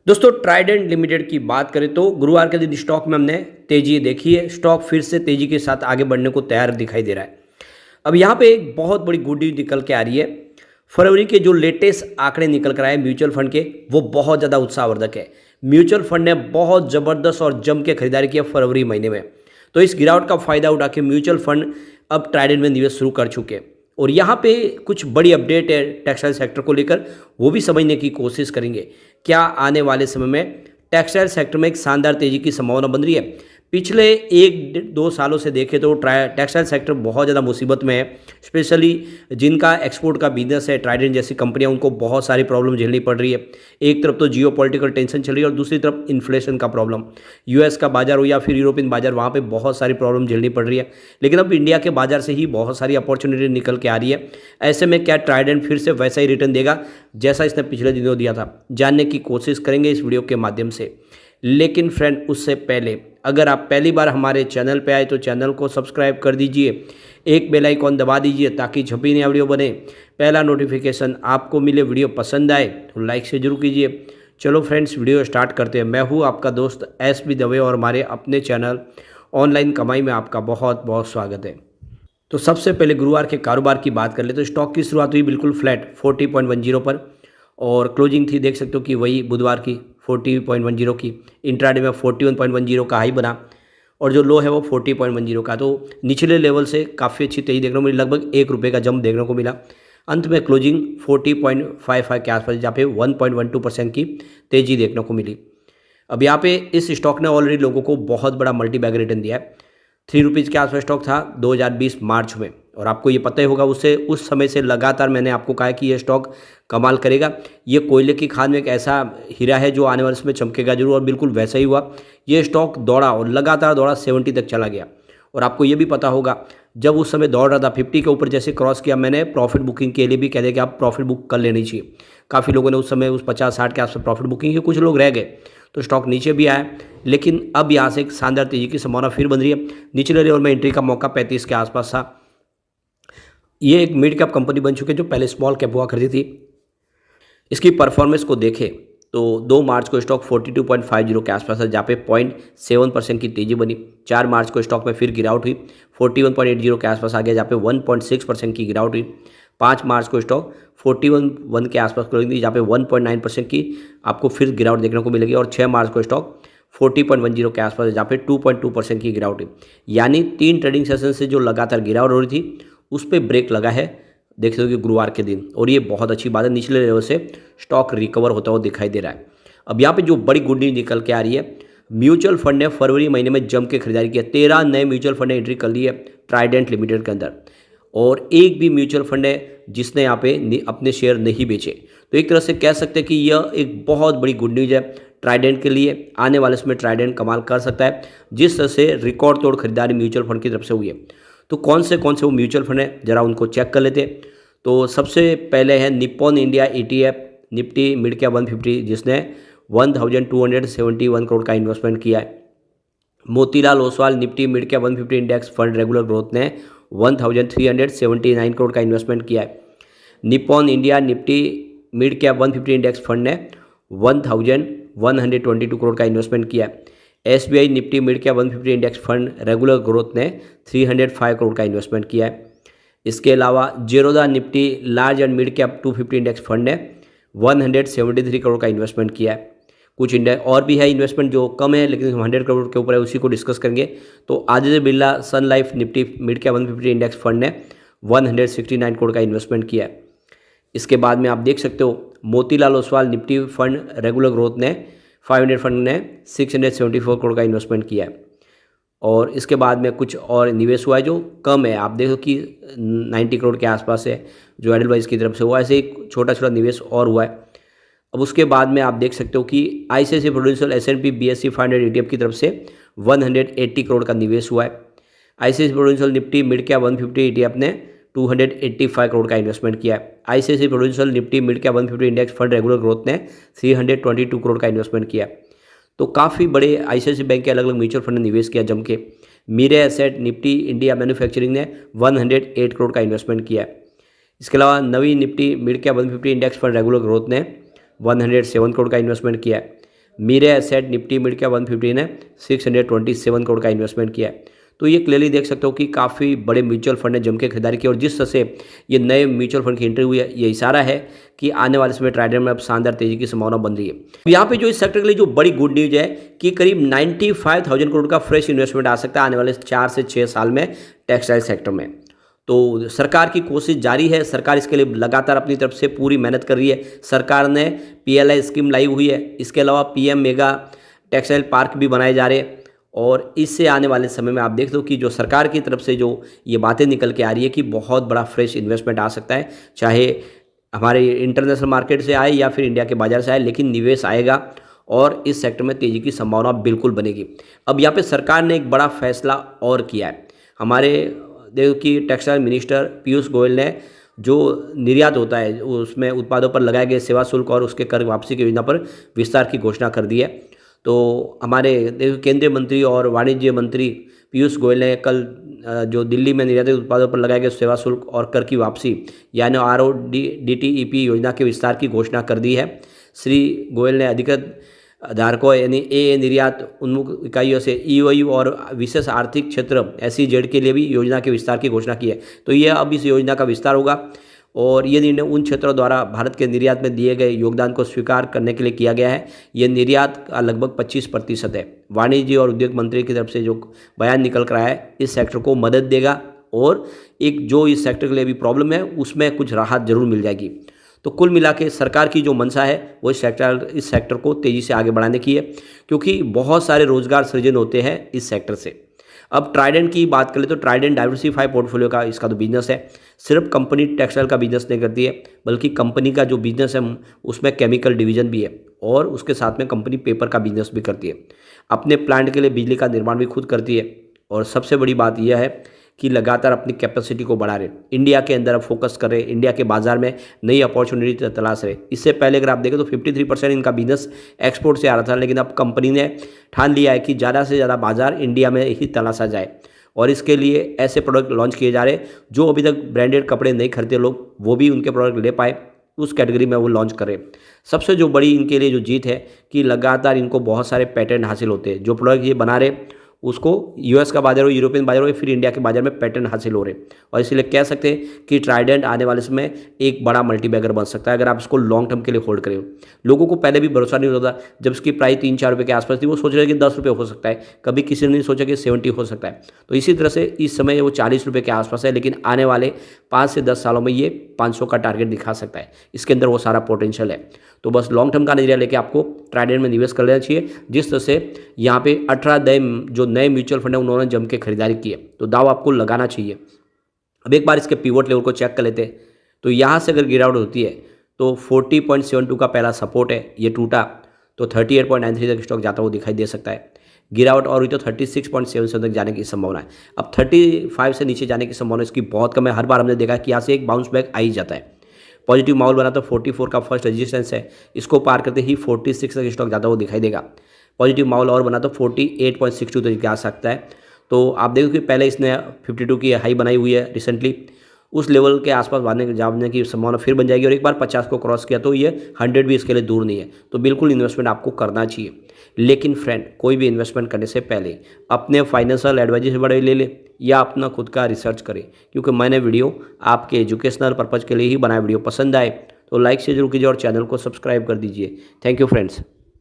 दोस्तों Trident limited की बात करें तो गुरुवार के दिन स्टॉक में हमने तेजी देखी है। स्टॉक फिर से तेजी के साथ आगे बढ़ने को तैयार दिखाई दे रहा है। अब यहाँ पे एक बहुत बड़ी गुड न्यूज निकल के आ रही है। फरवरी के जो लेटेस्ट आंकड़े निकल कर आए म्यूचुअल फंड के, वो बहुत ज़्यादा उत्साहवर्धक है। म्यूचुअल फंड ने बहुत ज़बरदस्त और जम के खरीदारी की है फरवरी महीने में। तो इस गिरावट का फायदा उठा के म्यूचुअल फंड अब ट्राइडेंट में निवेश शुरू कर चुके हैं। और यहाँ पे कुछ बड़ी अपडेट है टेक्सटाइल सेक्टर को लेकर, वो भी समझने की कोशिश करेंगे। क्या आने वाले समय में टेक्सटाइल सेक्टर में एक शानदार तेजी की संभावना बन रही है। पिछले 1-2 सालों से देखें तो टेक्सटाइल सेक्टर बहुत ज़्यादा मुसीबत में है। स्पेशली जिनका एक्सपोर्ट का बिजनेस है, ट्राइडेंट जैसी कंपनियां, उनको बहुत सारी प्रॉब्लम झेलनी पड़ रही है। एक तरफ तो जियोपॉलिटिकल टेंशन चल रही है और दूसरी तरफ इन्फ्लेशन का प्रॉब्लम। यूएस का बाजार हो या फिर यूरोपियन बाजार, वहाँ पे बहुत सारी प्रॉब्लम झेलनी पड़ रही है। लेकिन अब इंडिया के बाजार से ही बहुत सारी अपॉर्चुनिटी निकल के आ रही है। ऐसे में क्या ट्राइडेंट फिर से वैसा ही रिटर्न देगा जैसा इसने पिछले दिनों दिया था, जानने की कोशिश करेंगे इस वीडियो के माध्यम से। लेकिन फ्रेंड, उससे पहले अगर आप पहली बार हमारे चैनल पे आए तो चैनल को सब्सक्राइब कर दीजिए, एक बेल आइकॉन दबा दीजिए ताकि जब भी नया वीडियो बने पहला नोटिफिकेशन आपको मिले। वीडियो पसंद आए तो लाइक से जरूर कीजिए। चलो फ्रेंड्स, वीडियो स्टार्ट करते हैं। मैं हूँ आपका दोस्त एस.बी. दवे और हमारे अपने चैनल ऑनलाइन कमाई में आपका बहुत बहुत स्वागत है। तो सबसे पहले गुरुवार के कारोबार की बात कर ले तो स्टॉक की शुरुआत हुई बिल्कुल फ्लैट 40.10 पर और क्लोजिंग थी, देख सकते हो कि वही बुधवार की 40.10 की। इंट्राडे में 41.10 का हाई बना और जो लो है वो 40.10 का। तो निचले लेवल से काफ़ी अच्छी तेजी देखने को मिली, लगभग ₹1 का जंप देखने को मिला। अंत में क्लोजिंग 40.55 के आसपास, जहाँ पे 1.12% की तेजी देखने को मिली। अब यहाँ पे इस स्टॉक ने ऑलरेडी लोगों को बहुत बड़ा मल्टी बैग रिटर्न दिया है। ₹3 के आसपास स्टॉक था 2020 मार्च में, और आपको ये पता ही होगा उससे उस समय से लगातार मैंने आपको कहा कि ये स्टॉक कमाल करेगा। ये कोयले की खान में एक ऐसा हीरा है जो आने वाले समय चमकेगा जरूर, और बिल्कुल वैसा ही हुआ। ये स्टॉक दौड़ा और लगातार दौड़ा, 70 तक चला गया। और आपको ये भी पता होगा जब उस समय दौड़ रहा था 50 के ऊपर जैसे क्रॉस किया, मैंने प्रॉफिट बुकिंग के लिए भी कह दिया कि आप प्रॉफिट बुक कर लेनी चाहिए। काफ़ी लोगों ने उस समय उस 50-60 के आसपास प्रॉफिट बुकिंग की, कुछ लोग रह गए तो स्टॉक नीचे भी आया। लेकिन अब यहाँ से एक शानदार तेजी की संभावना फिर बन रही है। निचले लेवल में एंट्री का मौका 35 के आसपास था। ये एक मिड कैप कंपनी बन चुकी है जो पहले स्मॉल कैप हुआ करती थी। इसकी परफॉर्मेंस को देखें तो 2 मार्च को स्टॉक 42.50 के आसपास है, जहाँ पे 0.7% की तेजी बनी। 4 मार्च को स्टॉक में फिर गिरावट हुई, 41.80 के आसपास आ गया, जहाँ पे 1.6% की गिरावट हुई। 5 मार्च को स्टॉक 41 के आसपास क्लोजिंग थी, जहाँ पे 1.9% की आपको फिर गिरावट देखने को मिलेगी। और 6 मार्च को स्टॉक 40.10 के आसपास है, जहाँ पे 2.2% की गिरावट हुई। यानी 3 ट्रेडिंग सेशन से जो लगातार गिरावट हो रही थी उस पर ब्रेक लगा है, देख सकते हो कि गुरुवार के दिन, और ये बहुत अच्छी बात है। निचले लेवल से स्टॉक रिकवर होता हुआ दिखाई दे रहा है। अब यहाँ पे जो बड़ी गुड न्यूज निकल के आ रही है, म्यूचुअल फंड ने फरवरी महीने में जम के खरीदारी की है। 13 नए म्यूचुअल फंड ने एंट्री कर ली है ट्राइडेंट लिमिटेड के अंदर, और एक भी म्यूचुअल फंड है जिसने यहाँ पे अपने शेयर नहीं बेचे। तो एक तरह से कह सकते हैं कि यह एक बहुत बड़ी गुड न्यूज है ट्राइडेंट के लिए। आने वाले समय ट्राइडेंट कमाल कर सकता है, जिस तरह से रिकॉर्ड तोड़ खरीदारी म्यूचुअल फंड की तरफ से हुई है। तो कौन से वो म्यूचुअल फंड है, जरा उनको चेक कर लेते हैं। तो सबसे पहले है Nippon India ETF Nifty mid cap 150, जिसने 1271 करोड़ का इन्वेस्टमेंट किया है। Motilal Oswal Nifty mid cap 150 index fund regular growth ने 1379 करोड़ का इन्वेस्टमेंट किया है। Nippon India Nifty mid cap 150 index fund ने 1122 करोड़ का इन्वेस्टमेंट किया है। SBI Nifty mid cap 150 index fund regular growth ने 305 करोड़ का इन्वेस्टमेंट किया है। इसके अलावा Zerodha Nifty large and mid cap 250 index fund ने 173 करोड़ का इन्वेस्टमेंट किया है। कुछ इंडेक्स और भी है इन्वेस्टमेंट जो कम है, लेकिन 100 करोड़ के ऊपर है, उसी को डिस्कस करेंगे। तो Aditya Birla Sun Life Nifty mid cap 150 index fund ने 169 करोड़ का इन्वेस्टमेंट किया है। इसके बाद में आप देख सकते हो Motilal Oswal Nifty fund regular growth ने 500 फंड ने 674 करोड़ का इन्वेस्टमेंट किया है। और इसके बाद में कुछ और निवेश हुआ है जो कम है, आप देखो कि 90 करोड़ के आसपास है जो एडलवाइज की तरफ से हुआ। ऐसे एक छोटा छोटा निवेश और हुआ है। अब उसके बाद में आप देख सकते हो कि ICICI prudential S&P BSE 500 ETF की तरफ से 180 करोड़ का निवेश हुआ है। ICICI prudential Nifty mid cap 150 ETF ने 285 करोड़ का इन्वेस्टमेंट किया है। ICICI prudential Nifty mid cap 150 index fund regular growth ने 322 करोड़ का इन्वेस्टमेंट किया है। तो काफ़ी बड़े ICICI बैंक के अलग अलग म्यूचुअल फंड ने निवेश किया जम के। Mirae asset Nifty India manufacturing ने 108 करोड़ का इन्वेस्टमेंट किया है। इसके अलावा Navi Nifty mid cap 150 index fund regular growth ने 107 करोड़ का इन्वेस्टमेंट किया है। Mirae asset Nifty mid cap 150 ने 627 करोड़ का इन्वेस्टमेंट किया है। तो ये क्लियरली देख सकते हो कि काफ़ी बड़े म्यूचुअल फंड ने जम के खरीदारी की और जिस तरह से ये नए म्यूचुअल फंड की एंट्री हुई है, ये इशारा है कि आने वाले समय ट्राइडेंट में अब शानदार तेजी की संभावना बन रही है। यहाँ पे जो इस सेक्टर के लिए जो बड़ी गुड न्यूज है कि करीब 95,000 करोड़ का फ्रेश इन्वेस्टमेंट आ सकता है आने वाले 4 से 6 साल में टेक्सटाइल सेक्टर में। तो सरकार की कोशिश जारी है, सरकार इसके लिए लगातार अपनी तरफ से पूरी मेहनत कर रही है। सरकार ने PLI स्कीम लाई हुई है, इसके अलावा PM मेगा टेक्सटाइल पार्क भी बनाए जा रहे हैं और इससे आने वाले समय में आप देख लो कि जो सरकार की तरफ से जो ये बातें निकल के आ रही है कि बहुत बड़ा फ्रेश इन्वेस्टमेंट आ सकता है, चाहे हमारे इंटरनेशनल मार्केट से आए या फिर इंडिया के बाजार से आए, लेकिन निवेश आएगा और इस सेक्टर में तेज़ी की संभावना बिल्कुल बनेगी। अब यहाँ पे सरकार ने एक बड़ा फैसला और किया है। हमारे देखो कि टेक्सटाइल मिनिस्टर पीयूष गोयल ने जो निर्यात होता है उसमें उत्पादों पर लगाए गए सेवा शुल्क और उसके कर वापसी की योजना पर विस्तार की घोषणा कर दी है। तो हमारे केंद्रीय मंत्री और वाणिज्य मंत्री पीयूष गोयल ने कल जो दिल्ली में निर्यातित उत्पादों पर लगाए गए सेवा शुल्क और कर की वापसी यानी RODTEP योजना के विस्तार की घोषणा कर दी है। श्री गोयल ने अधिकृत धारकों यानी AA निर्यात उन्मुख इकाइयों से EOU और विशेष आर्थिक क्षेत्र SEZ के लिए भी योजना के विस्तार की घोषणा की है। तो यह अब इस योजना का विस्तार होगा और ये निर्णय उन क्षेत्रों द्वारा भारत के निर्यात में दिए गए योगदान को स्वीकार करने के लिए किया गया है। ये निर्यात का लगभग 25% है। वाणिज्य और उद्योग मंत्री की तरफ से जो बयान निकल कर आया है इस सेक्टर को मदद देगा और एक जो इस सेक्टर के लिए भी प्रॉब्लम है उसमें कुछ राहत जरूर मिल जाएगी। तो कुल मिला के सरकार की जो मंशा है वो इस सेक्टर को तेज़ी से आगे बढ़ाने की है, क्योंकि बहुत सारे रोजगार सृजन होते हैं इस सेक्टर से। अब ट्राइडेंट की बात करें तो ट्राइडेंट डाइवर्सिफाई पोर्टफोलियो का इसका तो बिजनेस है। सिर्फ कंपनी टेक्सटाइल का बिजनेस नहीं करती है, बल्कि कंपनी का जो बिजनेस है उसमें केमिकल डिवीजन भी है और उसके साथ में कंपनी पेपर का बिजनेस भी करती है। अपने प्लांट के लिए बिजली का निर्माण भी खुद करती है और सबसे बड़ी बात यह है कि लगातार अपनी कैपेसिटी को बढ़ा रहे, इंडिया के अंदर अब फोकस कर रहे, इंडिया के बाजार में नई अपॉर्चुनिटी तलाश रहे। इससे पहले अगर आप देखें तो 53% इनका बिजनेस एक्सपोर्ट से आ रहा था, लेकिन अब कंपनी ने ठान लिया है कि ज़्यादा से ज़्यादा बाजार इंडिया में ही तलाशा जाए और इसके लिए ऐसे प्रोडक्ट लॉन्च किए जा रहे जो अभी तक ब्रांडेड कपड़े नहीं खरीदते लोग, वो भी उनके प्रोडक्ट ले पाए, उस कैटेगरी में वो लॉन्च करें। सबसे जो बड़ी इनके लिए जो जीत है कि लगातार इनको बहुत सारे पैटेंट हासिल होते हैं। जो प्रोडक्ट ये बना रहे उसको US का बाजार हो, यूरोपियन बाजार हो, फिर इंडिया के बाजार में पैटर्न हासिल हो रहे और इसलिए कह सकते हैं कि ट्राइडेंट आने वाले समय एक बड़ा मल्टीबैगर बन सकता है अगर आप इसको लॉन्ग टर्म के लिए होल्ड करें। लोगों को पहले भी भरोसा नहीं होता, जब इसकी प्राइस 3-4 रुपये के आसपास थी वो सोच रहे कि 10 रुपये हो सकता है, कभी किसी ने नहीं सोचा कि 70 हो सकता है। तो इसी तरह से इस समय वो 40 रुपये के आसपास है, लेकिन आने वाले 5 से 10 सालों में ये 500 का टारगेट दिखा सकता है। इसके अंदर वो सारा पोटेंशियल है। तो बस लॉन्ग टर्म का नजरिया लेके आपको ट्राइडेंट में निवेश कर लेना चाहिए। जिस तरह से यहाँ पे 18 जो नए म्यूचुअल फंड है उन्होंने जम के खरीदारी की है, तो दाव आपको लगाना चाहिए। अब एक बार इसके पिवट लेवल को चेक कर लेते हैं। तो यहाँ से अगर गिरावट होती है तो 40.72 का पहला सपोर्ट है, ये टूटा तो 38.93 तक स्टॉक जाता हुआ दिखाई दे सकता है। गिरावट और हुई तो 36.77 तक जाने की संभावना है। अब 35 से नीचे जाने की संभावना इसकी बहुत कम है। हर बार हमने देखा कि यहाँ से एक बाउंस बैक आ ही जाता है। पॉजिटिव माहौल बना तो 44 का फर्स्ट रेजिस्टेंस है, इसको पार करते ही 46 तक स्टॉक जाता हुआ दिखाई देगा। पॉजिटिव माहौल और बना तो 48.62 तक जा सकता है। तो आप देखो कि पहले इसने 52 की हाई बनाई हुई है रिसेंटली, उस लेवल के आसपास जाने की संभावना फिर बन जाएगी और एक बार 50 को क्रॉस किया तो ये 100 भी इसके लिए दूर नहीं है। तो बिल्कुल इन्वेस्टमेंट आपको करना चाहिए, लेकिन फ्रेंड कोई भी इन्वेस्टमेंट करने से पहले अपने फाइनेंशियल एडवाइजर से बड़े ले ले या अपना खुद का रिसर्च करें, क्योंकि मैंने वीडियो आपके एजुकेशनल पर्पज़ के लिए ही बनाया। वीडियो पसंद आए तो लाइक से जरूर कीजिए और चैनल को सब्सक्राइब कर दीजिए। Thank you friends.